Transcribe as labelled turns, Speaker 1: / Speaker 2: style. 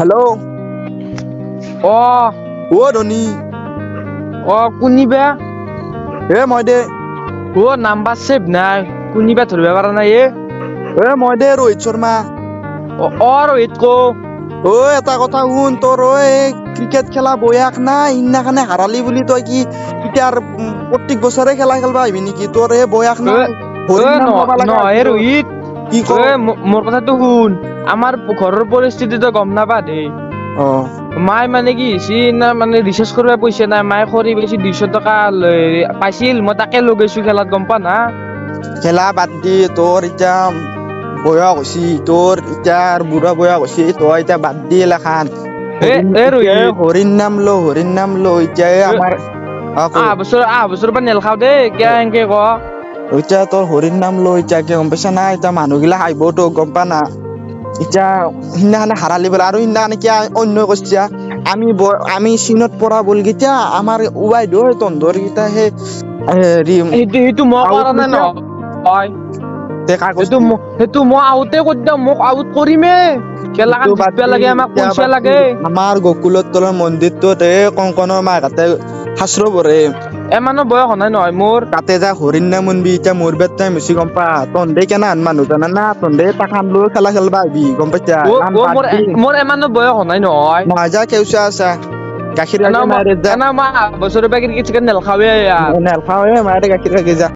Speaker 1: Hello.
Speaker 2: Oh,
Speaker 1: Doni.
Speaker 2: Kuniba.
Speaker 1: Moi de.
Speaker 2: Number save na. Kuniba thurbe para na
Speaker 1: Moi de Rohit Sharma.
Speaker 2: Rohit ko.
Speaker 1: এটা কথা শুন তোর cricket খেলা বয়াক না ইন্নাখানে হারালি বুলি তই কি ইটার প্রত্যেক বছরে খেলা খেলবা আইবি নেকি তোর বয়াক না
Speaker 2: রোহিত
Speaker 1: কি
Speaker 2: মোর কথাটো শুন আমার ঘরের পরিস্থিতি তো গম নাপা দে মাই মানে কি না মানে রিচার্জ করবা পয়সা নাই মাই খরি বেশি 200 টাকা পাইছিল মই তাকে লগাইছো খেলাত গম পা না
Speaker 1: খেলা বাদ দি তোর ইটা বয়স হইছি তোর ইটার বুড়া বয়স হইছি তই ইটা বাদ দি লেখান হরিণ নাম লো ইটা আমার
Speaker 2: বছর বা নেল খাও দে কিয়া এনকে ক
Speaker 1: ওইটা তোর হরিণ নাম লো ইটা কে গম পাইছা না ইটা মানুহগিলা আইব তো গম পা না ইটা সিদিনাখানে হারালি বলে আৰু সিদিনাখানে কিয়া অন্য কৈছা আমি চীনত পঢ়া বল গিতা আমাৰ উবাই দৈ তন্দৰ গিতা হে
Speaker 2: সেইটো মই কৰা নাই নহয় সেইটো মই আউটে কৰি দিওঁ মোক আউট কৰিমে খেলাখন জিতবা লাগে আমাক পইচা লাগে
Speaker 1: আমাৰ গকুলত তলৰ মন্দিৰটোত কংকনৰ মাঘাতে শাস্ত্ৰ পঢ়ে
Speaker 2: এমানো বয়স নাই নহয় মোৰ
Speaker 1: তাতে যা হৰিণ নাম শুনবি এতিয়া মোৰ বেট টাইম বেছি গম পা তন্দে কেনাহান মানুহ জানা না তন্দে তাখান লৈ খেলা খেলবা আহিবি গম পাইছা
Speaker 2: মোৰ এমানো বয়স নাই নহয়
Speaker 1: মাজা কেউচা আছা গাখীৰ
Speaker 2: বছৰৰ পৰা ক্ৰিকেট চিকেট নেলখাৱে
Speaker 1: নেলখাৱে মাৰে গাখীৰ যা